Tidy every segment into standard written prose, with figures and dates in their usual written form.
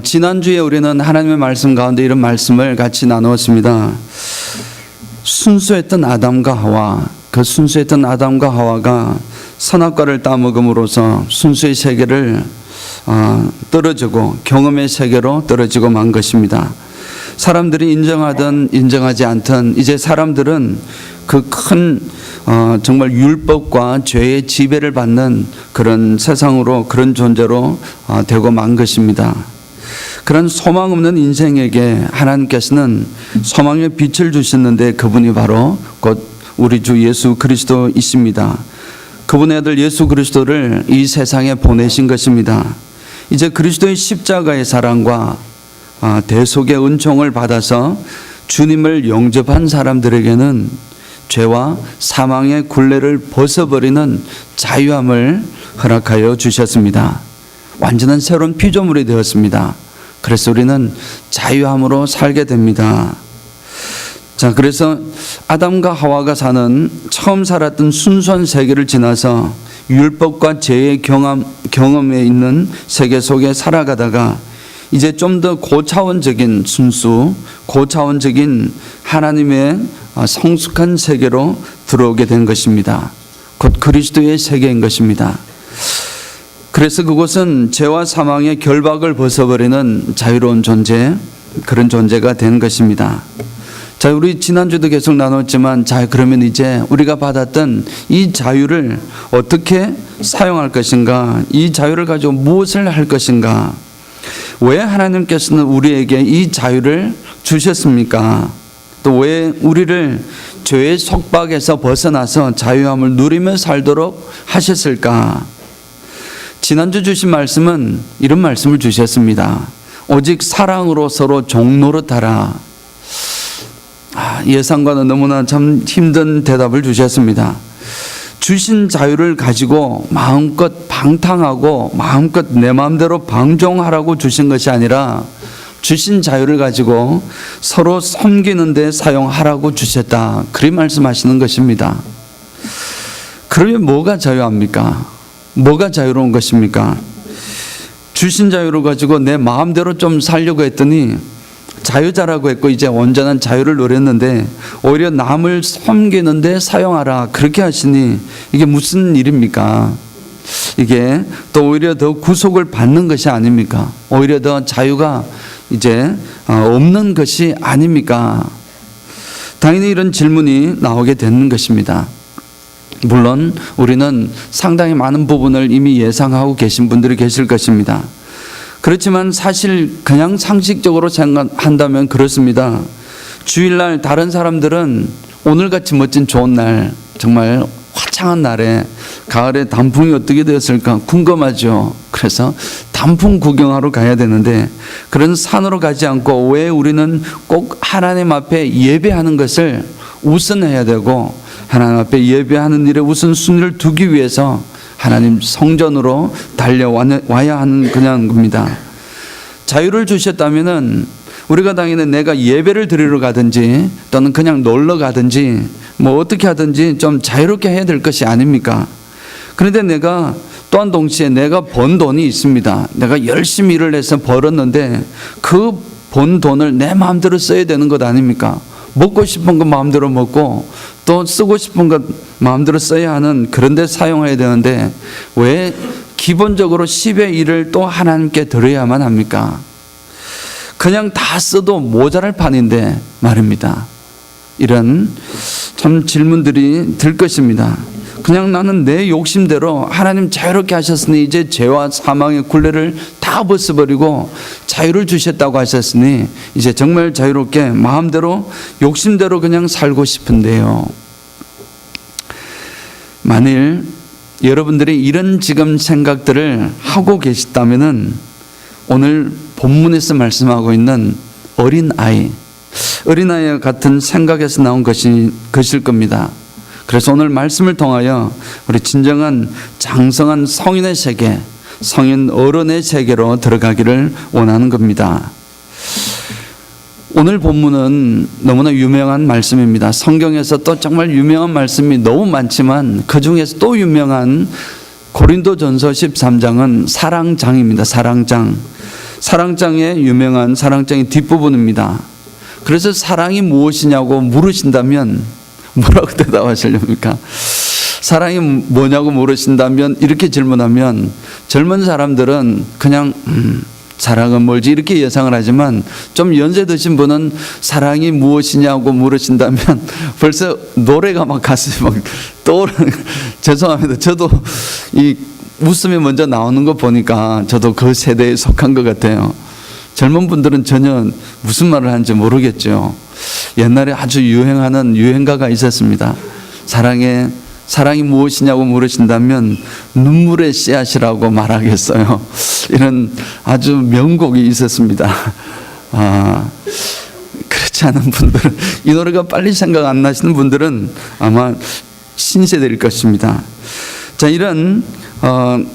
지난주에 우리는 하나님의 말씀 가운데 이런 말씀을 같이 나누었습니다. 순수했던 아담과 하와, 그 순수했던 아담과 하와가 선악과를 따먹음으로써 순수의 세계를 떨어지고 경험의 세계로 떨어지고 만 것입니다. 사람들이 인정하든 인정하지 않든 이제 사람들은 그 큰 정말 율법과 죄의 지배를 받는 그런 세상으로, 그런 존재로 되고 만 것입니다. 그런 소망 없는 인생에게 하나님께서는 소망의 빛을 주셨는데, 그분이 바로 곧 우리 주 예수 그리스도이십니다. 그분의 아들 예수 그리스도를 이 세상에 보내신 것입니다. 이제 그리스도의 십자가의 사랑과 대속의 은총을 받아서 주님을 영접한 사람들에게는 죄와 사망의 굴레를 벗어버리는 자유함을 허락하여 주셨습니다. 완전한 새로운 피조물이 되었습니다. 그래서 우리는 자유함으로 살게 됩니다. 자, 그래서 아담과 하와가 사는 처음 살았던 순수한 세계를 지나서 율법과 죄의 경험에 있는 세계 속에 살아가다가 이제 좀 더 고차원적인 순수, 고차원적인 하나님의 성숙한 세계로 들어오게 된 것입니다. 곧 그리스도의 세계인 것입니다. 그래서 그곳은 죄와 사망의 결박을 벗어버리는 자유로운 존재, 그런 존재가 된 것입니다. 자, 우리 지난주도 계속 나눴지만, 자, 그러면 이제 우리가 받았던 이 자유를 어떻게 사용할 것인가? 이 자유를 가지고 무엇을 할 것인가? 왜 하나님께서는 우리에게 이 자유를 주셨습니까? 또 왜 우리를 죄의 속박에서 벗어나서 자유함을 누리며 살도록 하셨을까? 지난주 주신 말씀은 이런 말씀을 주셨습니다. 오직 사랑으로 서로 종노릇하라. 예상과는 너무나 참 힘든 대답을 주셨습니다. 주신 자유를 가지고 마음껏 방탕하고 마음껏 내 마음대로 방종하라고 주신 것이 아니라, 주신 자유를 가지고 서로 섬기는 데 사용하라고 주셨다, 그리 말씀하시는 것입니다. 그러면 뭐가 자유합니까? 뭐가 자유로운 것입니까? 주신 자유를 가지고 내 마음대로 좀 살려고 했더니 자유자라고 했고, 이제 온전한 자유를 누렸는데 오히려 남을 섬기는 데 사용하라, 그렇게 하시니 이게 무슨 일입니까? 이게 또 오히려 더 구속을 받는 것이 아닙니까? 오히려 더 자유가 이제 없는 것이 아닙니까? 당연히 이런 질문이 나오게 되는 것입니다. 물론 우리는 상당히 많은 부분을 이미 예상하고 계신 분들이 계실 것입니다. 그렇지만 사실 그냥 상식적으로 생각한다면 그렇습니다. 주일날 다른 사람들은 오늘같이 멋진 좋은 날, 정말 화창한 날에 가을에 단풍이 어떻게 되었을까 궁금하죠. 그래서 단풍 구경하러 가야 되는데 그런 산으로 가지 않고 왜 우리는 꼭 하나님 앞에 예배하는 것을 우선해야 되고, 하나님 앞에 예배하는 일에 우선순위를 두기 위해서 하나님 성전으로 달려와야 하는 그냥 겁니다. 자유를 주셨다면은 우리가 당연히 내가 예배를 드리러 가든지 또는 그냥 놀러 가든지 뭐 어떻게 하든지 좀 자유롭게 해야 될 것이 아닙니까? 그런데 내가 또한 동시에 내가 번 돈이 있습니다. 내가 열심히 일을 해서 벌었는데 그 번 돈을 내 마음대로 써야 되는 것 아닙니까? 먹고 싶은 것 마음대로 먹고 또 쓰고 싶은 것 마음대로 써야 하는 그런 데 사용해야 되는데 왜 기본적으로 10의 1을 또 하나님께 드려야만 합니까? 그냥 다 써도 모자랄 판인데 말입니다. 이런 참 질문들이 들 것입니다. 그냥 나는 내 욕심대로 하나님 자유롭게 하셨으니 이제 죄와 사망의 굴레를 다 벗어버리고 자유를 주셨다고 하셨으니 이제 정말 자유롭게 마음대로 욕심대로 그냥 살고 싶은데요. 만일 여러분들이 이런 지금 생각들을 하고 계시다면은 오늘 본문에서 말씀하고 있는 어린아이 같은 생각에서 나온 것일 겁니다. 그래서 오늘 말씀을 통하여 우리 진정한 장성한 성인의 세계, 성인 어른의 세계로 들어가기를 원하는 겁니다. 오늘 본문은 너무나 유명한 말씀입니다. 성경에서 또 정말 유명한 말씀이 너무 많지만 그 중에서 또 유명한 고린도전서 13장은 사랑장입니다. 사랑장. 사랑장의 유명한 사랑장의 뒷부분입니다. 그래서 사랑이 무엇이냐고 물으신다면 뭐라고 대답하시렵니까? 사랑이 뭐냐고 물으신다면 이렇게 질문하면 젊은 사람들은 그냥 사랑은 뭘지 이렇게 예상을 하지만 좀 연세 드신 분은 사랑이 무엇이냐고 물으신다면 벌써 노래가 막 가슴이 막 떠오르는 죄송합니다. 저도 이 웃음이 먼저 나오는 거 보니까 저도 그 세대에 속한 것 같아요. 젊은 분들은 전혀 무슨 말을 하는지 모르겠죠. 옛날에 아주 유행하는 유행가가 있었습니다. 사랑이 무엇이냐고 물으신다면 눈물의 씨앗이라고 말하겠어요. 이런 아주 명곡이 있었습니다. 그렇지 않은 분들은, 이 노래가 빨리 생각 안 나시는 분들은 아마 신세대일 것입니다. 자, 이런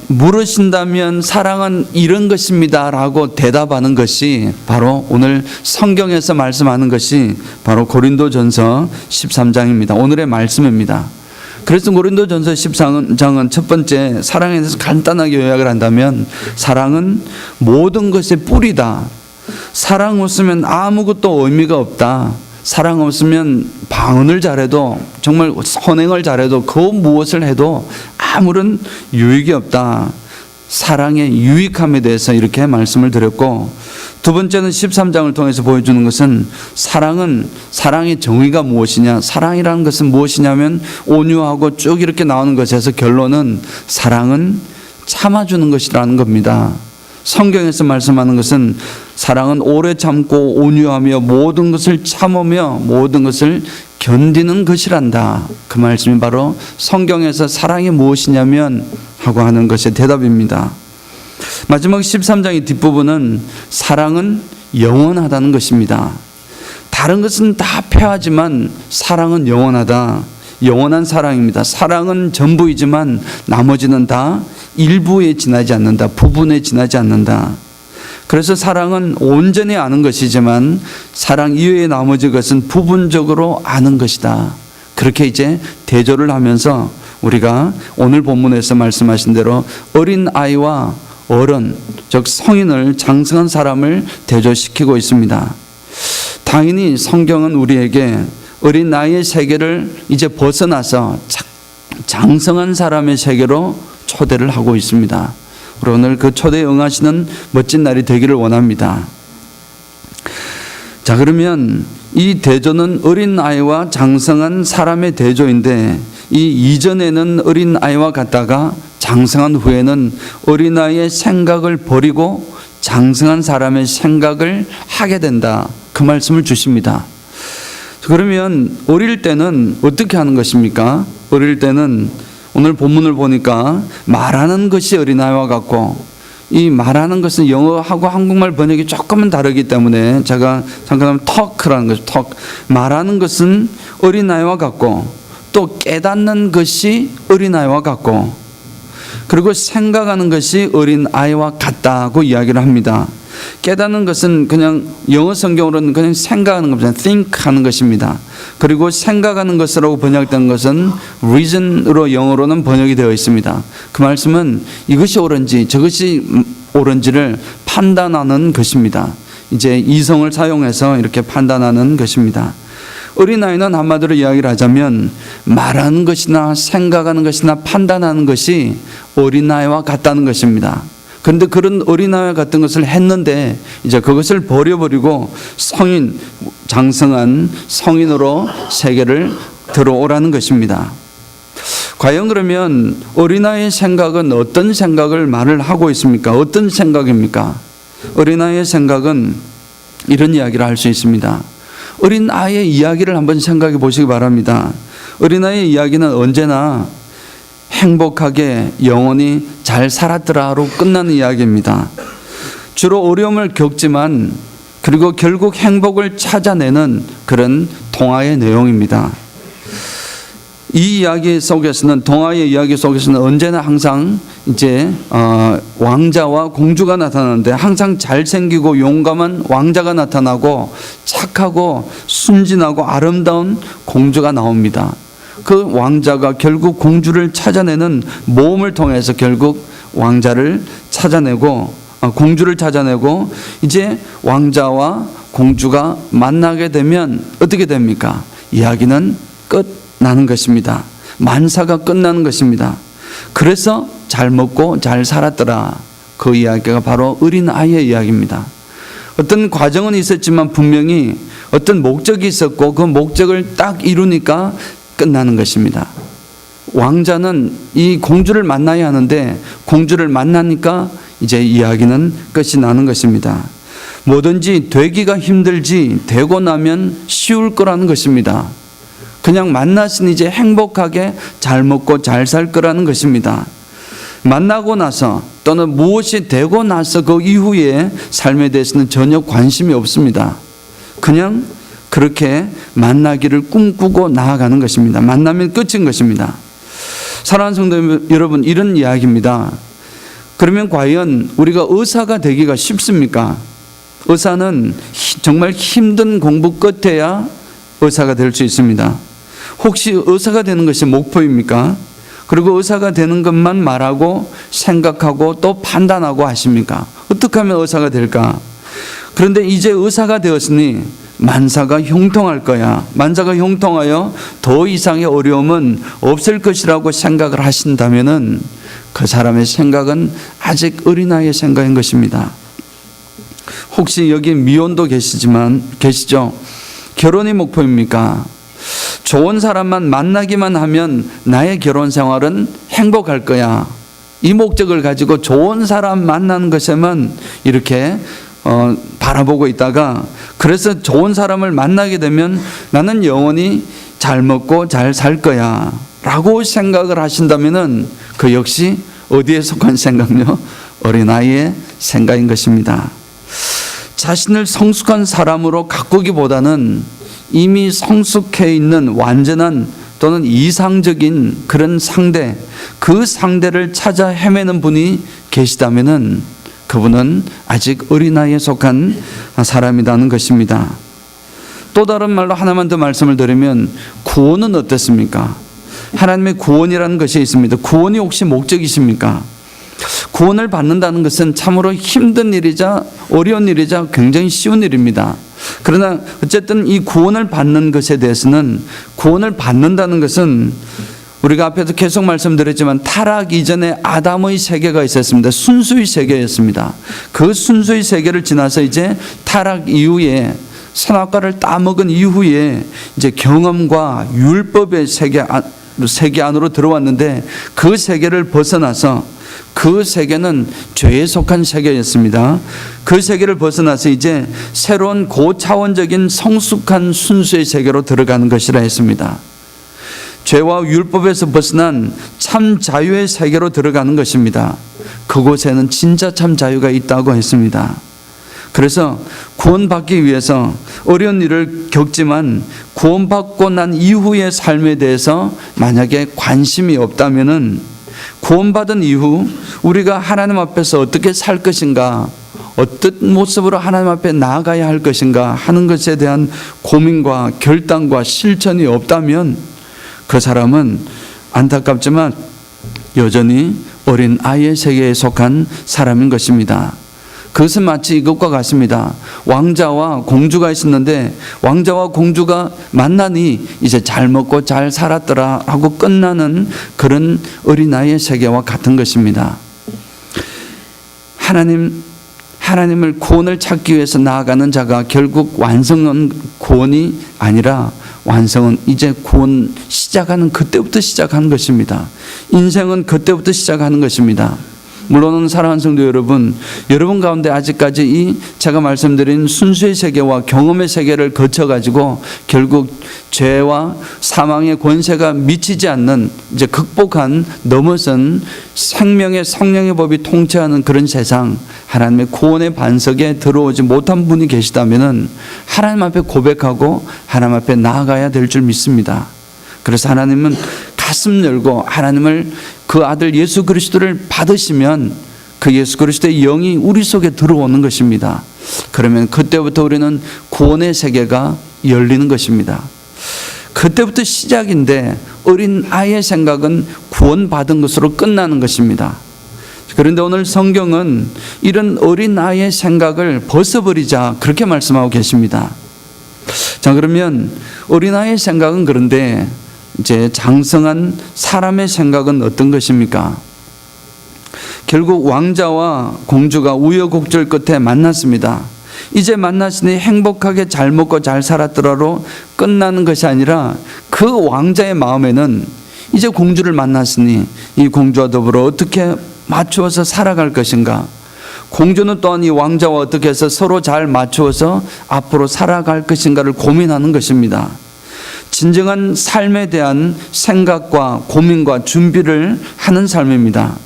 물으신다면 사랑은 이런 것입니다 라고 대답하는 것이 바로 오늘 성경에서 말씀하는 것이 바로 고린도전서 13장입니다. 오늘의 말씀입니다. 그래서 고린도전서 13장은 첫 번째 사랑에 대해서 간단하게 요약을 한다면 사랑은 모든 것의 뿌리다. 사랑 없으면 아무것도 의미가 없다. 사랑 없으면 방언을 잘해도 정말 선행을 잘해도 그 무엇을 해도 아무런 유익이 없다. 사랑의 유익함에 대해서 이렇게 말씀을 드렸고, 두 번째는 13장을 통해서 보여주는 것은 사랑의 정의가 무엇이냐, 사랑이라는 것은 무엇이냐면 온유하고 쭉 이렇게 나오는 것에서 결론은 사랑은 참아주는 것이라는 겁니다. 성경에서 말씀하는 것은 사랑은 오래 참고 온유하며 모든 것을 참으며 모든 것을 견디는 것이란다. 그 말씀이 바로 성경에서 사랑이 무엇이냐면 하고 하는 것의 대답입니다. 마지막 13장의 뒷부분은 사랑은 영원하다는 것입니다. 다른 것은 다 패하지만 사랑은 영원하다. 영원한 사랑입니다. 사랑은 전부이지만 나머지는 다 일부에 지나지 않는다. 부분에 지나지 않는다. 그래서 사랑은 온전히 아는 것이지만 사랑 이외의 나머지 것은 부분적으로 아는 것이다. 그렇게 이제 대조를 하면서 우리가 오늘 본문에서 말씀하신 대로 어린 아이와 어른, 즉 성인을 장성한 사람을 대조시키고 있습니다. 당연히 성경은 우리에게 어린 나이의 세계를 이제 벗어나서 장성한 사람의 세계로 초대를 하고 있습니다. 우리 오늘 그 초대에 응하시는 멋진 날이 되기를 원합니다. 자, 그러면 이 대조는 어린 아이와 장성한 사람의 대조인데, 이 이전에는 어린 아이와 같다가 장성한 후에는 어린아이의 생각을 버리고 장성한 사람의 생각을 하게 된다. 그 말씀을 주십니다. 그러면 어릴 때는 어떻게 하는 것입니까? 어릴 때는 오늘 본문을 보니까 말하는 것이 어린아이와 같고, 이 말하는 것은 영어하고 한국말 번역이 조금은 다르기 때문에 제가 잠깐 하면 talk라는 것이 말하는 것은 어린아이와 같고, 또 깨닫는 것이 어린아이와 같고, 그리고 생각하는 것이 어린아이와 같다고 이야기를 합니다. 깨닫는 것은 그냥 영어 성경으로는 그냥 생각하는 겁니다. think 하는 것입니다. 그리고 생각하는 것이라고 번역된 것은 reason으로 영어로는 번역이 되어 있습니다. 그 말씀은 이것이 옳은지 저것이 옳은지를 판단하는 것입니다. 이제 이성을 사용해서 이렇게 판단하는 것입니다. 어린아이는 한마디로 이야기를 하자면 말하는 것이나 생각하는 것이나 판단하는 것이 어린아이와 같다는 것입니다. 그런데 그런 어린아이와 같은 것을 했는데 이제 그것을 버려버리고 성인, 장성한 성인으로 세계를 들어오라는 것입니다. 과연 그러면 어린아이의 생각은 어떤 생각을 말을 하고 있습니까? 어떤 생각입니까? 어린아이의 생각은 이런 이야기를 할 수 있습니다. 어린아이의 이야기를 한번 생각해 보시기 바랍니다. 어린아이의 이야기는 언제나 행복하게 영원히 잘 살았더라로 끝나는 이야기입니다. 주로 어려움을 겪지만 그리고 결국 행복을 찾아내는 그런 동화의 내용입니다. 이 이야기 속에서는, 동화의 이야기 속에서는 언제나 항상 이제 왕자와 공주가 나타나는데 항상 잘생기고 용감한 왕자가 나타나고 착하고 순진하고 아름다운 공주가 나옵니다. 그 왕자가 결국 공주를 찾아내는 모험을 통해서 결국 왕자를 찾아내고 공주를 찾아내고 이제 왕자와 공주가 만나게 되면 어떻게 됩니까? 이야기는 끝나는 것입니다. 만사가 끝나는 것입니다. 그래서 잘 먹고 잘 살았더라. 그 이야기가 바로 어린 아이의 이야기입니다. 어떤 과정은 있었지만 분명히 어떤 목적이 있었고 그 목적을 딱 이루니까 끝나는 것입니다. 왕자는 이 공주를 만나야 하는데 공주를 만나니까 이제 이야기는 끝이 나는 것입니다. 뭐든지 되기가 힘들지 되고 나면 쉬울 거라는 것입니다. 그냥 만났으니 이제 행복하게 잘 먹고 잘 살 거라는 것입니다. 만나고 나서 또는 무엇이 되고 나서 그 이후의 삶에 대해서는 전혀 관심이 없습니다. 그냥 그렇게 만나기를 꿈꾸고 나아가는 것입니다. 만나면 끝인 것입니다. 사랑하는 성도 여러분, 이런 이야기입니다. 그러면 과연 우리가 의사가 되기가 쉽습니까? 의사는 정말 힘든 공부 끝에야 의사가 될 수 있습니다. 혹시 의사가 되는 것이 목표입니까? 그리고 의사가 되는 것만 말하고 생각하고 또 판단하고 하십니까? 어떻게 하면 의사가 될까? 그런데 이제 의사가 되었으니 만사가 형통할 거야. 만사가 형통하여 더 이상의 어려움은 없을 것이라고 생각을 하신다면은 그 사람의 생각은 아직 어린아이의 생각인 것입니다. 혹시 여기 미혼도 계시죠? 결혼이 목표입니까? 좋은 사람만 만나기만 하면 나의 결혼 생활은 행복할 거야. 이 목적을 가지고 좋은 사람 만나는 것에만 이렇게 바라보고 있다가 그래서 좋은 사람을 만나게 되면 나는 영원히 잘 먹고 잘 살 거야 라고 생각을 하신다면은 그 역시 어디에 속한 생각요? 어린아이의 생각인 것입니다. 자신을 성숙한 사람으로 가꾸기보다는 이미 성숙해 있는 완전한 또는 이상적인 그런 상대, 그 상대를 찾아 헤매는 분이 계시다면은 그분은 아직 어린아이에 속한 사람이라는 것입니다. 또 다른 말로 하나만 더 말씀을 드리면 구원은 어떻습니까? 하나님의 구원이라는 것이 있습니다. 구원이 혹시 목적이십니까? 구원을 받는다는 것은 참으로 힘든 일이자 어려운 일이자 굉장히 쉬운 일입니다. 그러나 어쨌든 이 구원을 받는 것에 대해서는 구원을 받는다는 것은 우리가 앞에서 계속 말씀드렸지만 타락 이전에 아담의 세계가 있었습니다. 순수의 세계였습니다. 그 순수의 세계를 지나서 이제 타락 이후에 선악과를 따먹은 이후에 이제 경험과 율법의 세계 안으로 들어왔는데 그 세계를 벗어나서 그 세계는 죄에 속한 세계였습니다. 그 세계를 벗어나서 이제 새로운 고차원적인 성숙한 순수의 세계로 들어가는 것이라 했습니다. 죄와 율법에서 벗어난 참 자유의 세계로 들어가는 것입니다. 그곳에는 진짜 참 자유가 있다고 했습니다. 그래서 구원받기 위해서 어려운 일을 겪지만 구원받고 난 이후의 삶에 대해서 만약에 관심이 없다면은 구원받은 이후 우리가 하나님 앞에서 어떻게 살 것인가, 어떤 모습으로 하나님 앞에 나아가야 할 것인가 하는 것에 대한 고민과 결단과 실천이 없다면 그 사람은 안타깝지만 여전히 어린 아이의 세계에 속한 사람인 것입니다. 그것은 마치 이것과 같습니다. 왕자와 공주가 있었는데 왕자와 공주가 만나니 이제 잘 먹고 잘 살았더라 하고 끝나는 그런 어린아이의 세계와 같은 것입니다. 하나님을 구원을 찾기 위해서 나아가는 자가 결국 완성은 구원이 아니라 완성은 이제 구원 시작하는 그때부터 시작하는 것입니다. 인생은 그때부터 시작하는 것입니다. 물론 사랑하는 성도 여러분 가운데 아직까지 이 제가 말씀드린 순수의 세계와 경험의 세계를 거쳐가지고 결국 죄와 사망의 권세가 미치지 않는 이제 극복한 넘어선 생명의 성령의 법이 통치하는 그런 세상, 하나님의 구원의 반석에 들어오지 못한 분이 계시다면은 하나님 앞에 고백하고 하나님 앞에 나아가야 될 줄 믿습니다. 그래서 하나님은 가슴 열고 하나님을 그 아들 예수 그리스도를 받으시면 그 예수 그리스도의 영이 우리 속에 들어오는 것입니다. 그러면 그때부터 우리는 구원의 세계가 열리는 것입니다. 그때부터 시작인데 어린 아이의 생각은 구원받은 것으로 끝나는 것입니다. 그런데 오늘 성경은 이런 어린아이의 생각을 벗어버리자 그렇게 말씀하고 계십니다. 자, 그러면 어린아이의 생각은 그런데 이제 장성한 사람의 생각은 어떤 것입니까? 결국 왕자와 공주가 우여곡절 끝에 만났습니다. 이제 만났으니 행복하게 잘 먹고 잘 살았더라로 끝나는 것이 아니라 그 왕자의 마음에는 이제 공주를 만났으니 이 공주와 더불어 어떻게 맞추어서 살아갈 것인가, 공주는 또한 이 왕자와 어떻게 해서 서로 잘 맞추어서 앞으로 살아갈 것인가를 고민하는 것입니다. 진정한 삶에 대한 생각과 고민과 준비를 하는 삶입니다.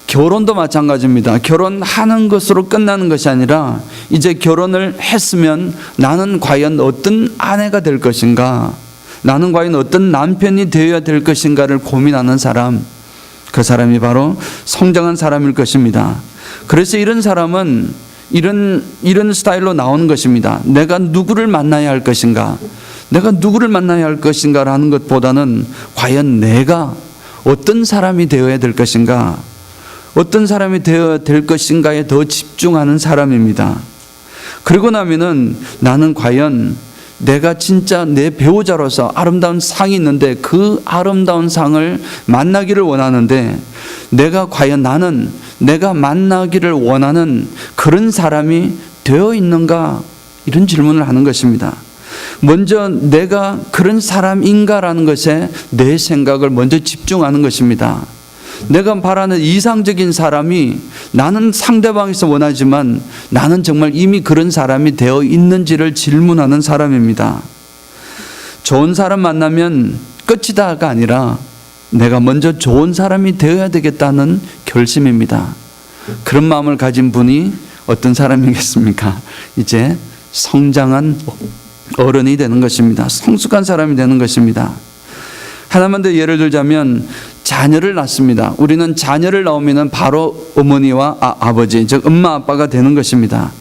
결혼도 마찬가지입니다. 결혼하는 것으로 끝나는 것이 아니라 이제 결혼을 했으면 나는 과연 어떤 아내가 될 것인가, 나는 과연 어떤 남편이 되어야 될 것인가를 고민하는 사람, 그 사람이 바로 성장한 사람일 것입니다. 그래서 이런 사람은 이런 스타일로 나오는 것입니다. 내가 누구를 만나야 할 것인가, 내가 누구를 만나야 할 것인가라는 것보다는 과연 내가 어떤 사람이 되어야 될 것인가, 어떤 사람이 되어야 될 것인가에 더 집중하는 사람입니다. 그리고 나면은 나는 과연 내가 진짜 내 배우자로서 아름다운 상이 있는데 그 아름다운 상을 만나기를 원하는데 내가 과연 나는 내가 만나기를 원하는 그런 사람이 되어 있는가, 이런 질문을 하는 것입니다. 먼저 내가 그런 사람인가라는 것에 내 생각을 먼저 집중하는 것입니다. 내가 바라는 이상적인 사람이 나는 상대방에서 원하지만 나는 정말 이미 그런 사람이 되어 있는지를 질문하는 사람입니다. 좋은 사람 만나면 끝이다가 아니라 내가 먼저 좋은 사람이 되어야 되겠다는 결심입니다. 그런 마음을 가진 분이 어떤 사람이겠습니까? 이제 성장한 어른이 되는 것입니다. 성숙한 사람이 되는 것입니다. 하나만 더 예를 들자면 자녀를 낳습니다. 우리는 자녀를 낳으면 바로 어머니와 아버지, 즉 엄마 아빠가 되는 것입니다.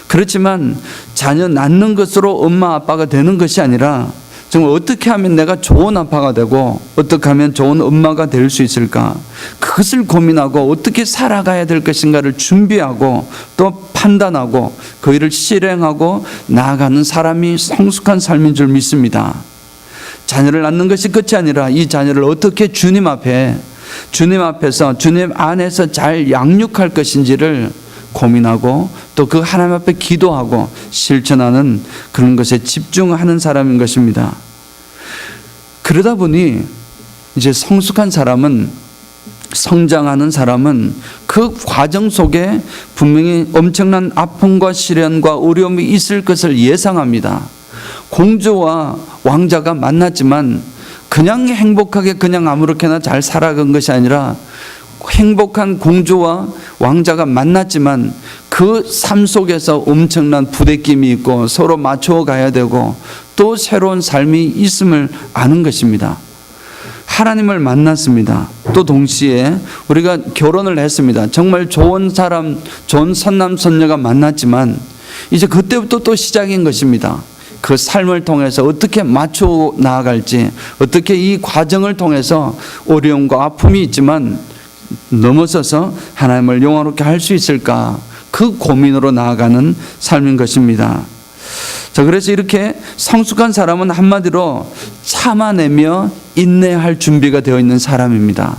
그렇지만 자녀 낳는 것으로 엄마 아빠가 되는 것이 아니라 정말 어떻게 하면 내가 좋은 아빠가 되고 어떻게 하면 좋은 엄마가 될 수 있을까, 그것을 고민하고 어떻게 살아가야 될 것인가를 준비하고 또 판단하고 그 일을 실행하고 나아가는 사람이 성숙한 삶인 줄 믿습니다. 자녀를 낳는 것이 끝이 아니라 이 자녀를 어떻게 주님 앞에서 주님 안에서 잘 양육할 것인지를 고민하고 또 그 하나님 앞에 기도하고 실천하는 그런 것에 집중하는 사람인 것입니다. 그러다 보니 이제 성숙한 사람은, 성장하는 사람은 그 과정 속에 분명히 엄청난 아픔과 시련과 어려움이 있을 것을 예상합니다. 공주와 왕자가 만났지만 그냥 행복하게 그냥 아무렇게나 잘 살아간 것이 아니라 행복한 공주와 왕자가 만났지만 그 삶 속에서 엄청난 부대낌이 있고 서로 맞춰 가야 되고 또 새로운 삶이 있음을 아는 것입니다. 하나님을 만났습니다. 또 동시에 우리가 결혼을 했습니다. 정말 좋은 사람, 좋은 선남 선녀가 만났지만 이제 그때부터 또 시작인 것입니다. 그 삶을 통해서 어떻게 맞춰 나아갈지, 어떻게 이 과정을 통해서 어려움과 아픔이 있지만 넘어서서 하나님을 영화롭게 할 수 있을까, 그 고민으로 나아가는 삶인 것입니다. 자, 그래서 이렇게 성숙한 사람은 한마디로 참아내며 인내할 준비가 되어 있는 사람입니다.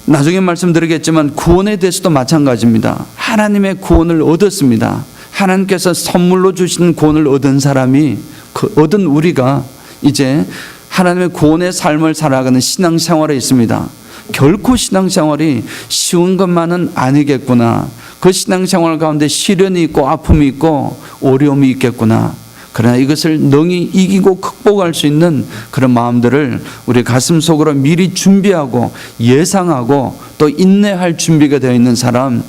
나중에 말씀드리겠지만 구원에 대해서도 마찬가지입니다. 하나님의 구원을 얻었습니다. 하나님께서 선물로 주신 구원을 얻은 사람이, 얻은 우리가 이제 하나님의 구원의 삶을 살아가는 신앙생활에 있습니다. 결코 신앙생활이 쉬운 것만은 아니겠구나. 그 신앙생활 가운데 시련이 있고 아픔이 있고 어려움이 있겠구나. 그러나 이것을 능히 이기고 극복할 수 있는 그런 마음들을 우리 가슴속으로 미리 준비하고 예상하고 또 인내할 준비가 되어 있는 사람,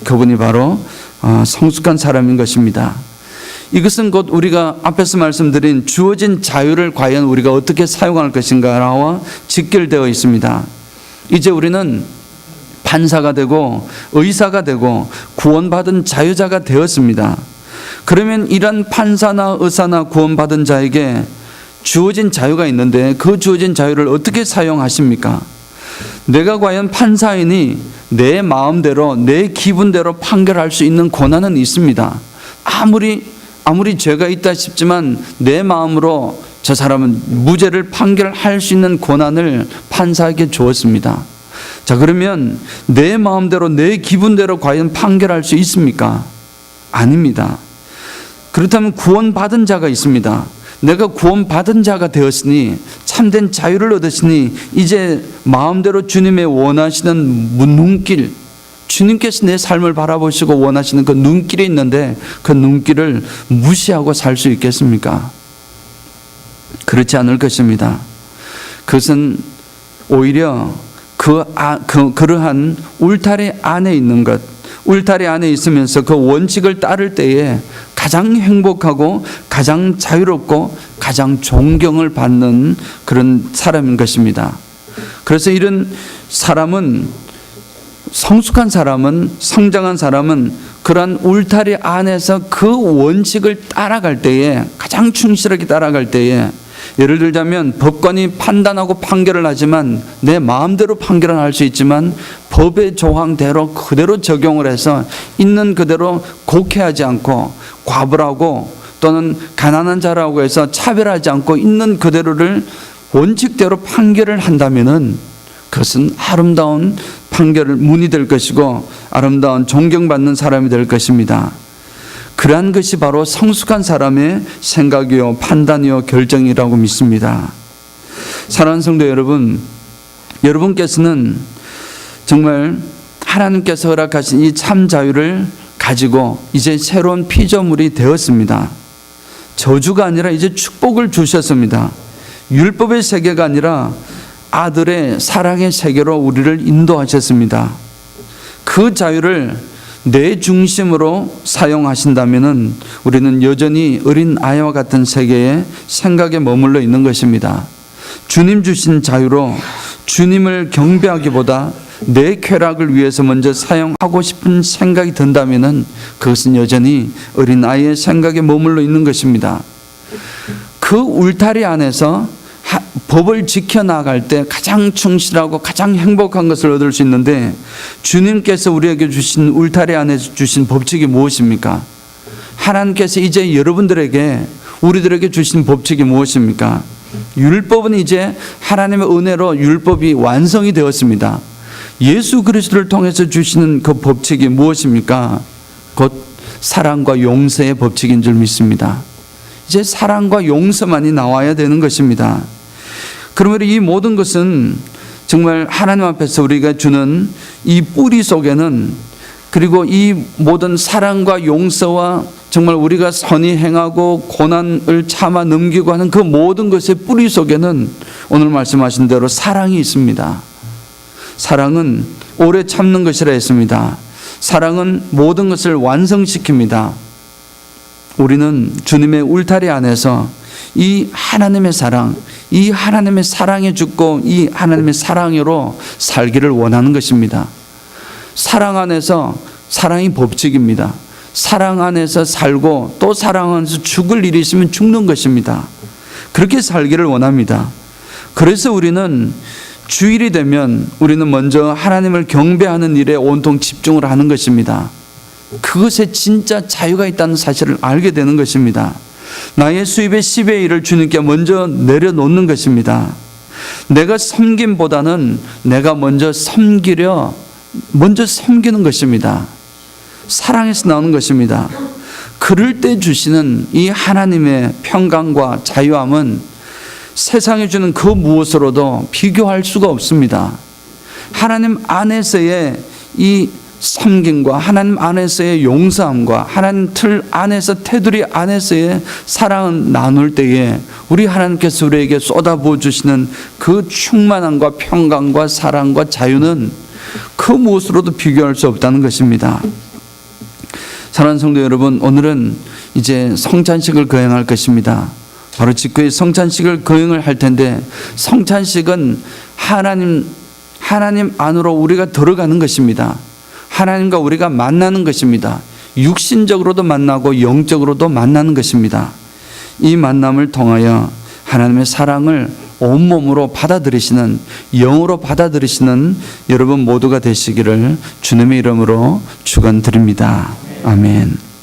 그분이 바로 성숙한 사람인 것입니다. 이것은 곧 우리가 앞에서 말씀드린 주어진 자유를 과연 우리가 어떻게 사용할 것인가와 직결되어 있습니다. 이제 우리는 판사가 되고 의사가 되고 구원받은 자유자가 되었습니다. 그러면 이런 판사나 의사나 구원받은 자에게 주어진 자유가 있는데 그 주어진 자유를 어떻게 사용하십니까? 내가 과연 판사이니 내 마음대로 내 기분대로 판결할 수 있는 권한은 있습니다. 아무리 죄가 있다 싶지만 내 마음으로 저 사람은 무죄를 판결할 수 있는 권한을 판사에게 주었습니다. 자, 그러면 내 마음대로 내 기분대로 과연 판결할 수 있습니까? 아닙니다. 그렇다면 구원받은 자가 있습니다. 내가 구원받은 자가 되었으니 참된 자유를 얻으시니 이제 마음대로 주님의 원하시는 눈길, 주님께서 내 삶을 바라보시고 원하시는 그 눈길이 있는데 그 눈길을 무시하고 살 수 있겠습니까? 그렇지 않을 것입니다. 그것은 오히려 그러한 울타리 안에 있는 것, 울타리 안에 있으면서 그 원칙을 따를 때에 가장 행복하고 가장 자유롭고 가장 존경을 받는 그런 사람인 것입니다. 그래서 이런 사람은, 성숙한 사람은, 성장한 사람은 그러한 울타리 안에서 그 원칙을 따라갈 때에, 가장 충실하게 따라갈 때에, 예를 들자면 법관이 판단하고 판결을 하지만 내 마음대로 판결은 할 수 있지만 법의 조항대로 그대로 적용을 해서 있는 그대로 곡해하지 않고 과불하고 또는 가난한 자라고 해서 차별하지 않고 있는 그대로를 원칙대로 판결을 한다면은 그것은 아름다운 판결문이 될 것이고 아름다운 존경받는 사람이 될 것입니다. 그러한 것이 바로 성숙한 사람의 생각이요 판단이요 결정이라고 믿습니다. 사랑하는 성도 여러분, 여러분께서는 정말 하나님께서 허락하신 이 참 자유를 가지고 이제 새로운 피조물이 되었습니다. 저주가 아니라 이제 축복을 주셨습니다. 율법의 세계가 아니라 아들의 사랑의 세계로 우리를 인도하셨습니다. 그 자유를 내 중심으로 사용하신다면 우리는 여전히 어린 아이와 같은 세계의 생각에 머물러 있는 것입니다. 주님 주신 자유로 주님을 경배하기보다 내 쾌락을 위해서 먼저 사용하고 싶은 생각이 든다면 그것은 여전히 어린 아이의 생각에 머물러 있는 것입니다. 그 울타리 안에서 법을 지켜나갈 때 가장 충실하고 가장 행복한 것을 얻을 수 있는데, 주님께서 우리에게 주신 울타리 안에서 주신 법칙이 무엇입니까? 하나님께서 이제 여러분들에게, 우리들에게 주신 법칙이 무엇입니까? 율법은 이제 하나님의 은혜로 율법이 완성이 되었습니다. 예수 그리스도를 통해서 주시는 그 법칙이 무엇입니까? 곧 사랑과 용서의 법칙인 줄 믿습니다. 이제 사랑과 용서만이 나와야 되는 것입니다. 그러므로 이 모든 것은 정말 하나님 앞에서 우리가 주는 이 뿌리 속에는, 그리고 이 모든 사랑과 용서와 정말 우리가 선히 행하고 고난을 참아 넘기고 하는 그 모든 것의 뿌리 속에는 오늘 말씀하신 대로 사랑이 있습니다. 사랑은 오래 참는 것이라 했습니다. 사랑은 모든 것을 완성시킵니다. 우리는 주님의 울타리 안에서 이 하나님의 사랑, 이 하나님의 사랑에 죽고 이 하나님의 사랑으로 살기를 원하는 것입니다. 사랑 안에서, 사랑이 법칙입니다. 사랑 안에서 살고 또 사랑 안에서 죽을 일이 있으면 죽는 것입니다. 그렇게 살기를 원합니다. 그래서 우리는 주일이 되면 우리는 먼저 하나님을 경배하는 일에 온통 집중을 하는 것입니다. 그것에 진짜 자유가 있다는 사실을 알게 되는 것입니다. 나의 수입의 10의 1을 주님께 먼저 내려놓는 것입니다. 내가 섬김보다는 내가 먼저 섬기는 것입니다. 사랑에서 나오는 것입니다. 그럴 때 주시는 이 하나님의 평강과 자유함은 세상에 주는 그 무엇으로도 비교할 수가 없습니다. 하나님 안에서의 이 섬김과 하나님 안에서의 용서함과 하나님 틀 안에서, 테두리 안에서의 사랑을 나눌 때에 우리 하나님께서 우리에게 쏟아부어 주시는 그 충만함과 평강과 사랑과 자유는 그 무엇으로도 비교할 수 없다는 것입니다. 사랑하는 성도 여러분, 오늘은 이제 성찬식을 거행할 것입니다. 바로 직후에 성찬식을 거행을 할 텐데, 성찬식은 하나님 안으로 우리가 들어가는 것입니다. 하나님과 우리가 만나는 것입니다. 육신적으로도 만나고 영적으로도 만나는 것입니다. 이 만남을 통하여 하나님의 사랑을 온몸으로 받아들이시는, 영으로 받아들이시는 여러분 모두가 되시기를 주님의 이름으로 축원드립니다. 아멘.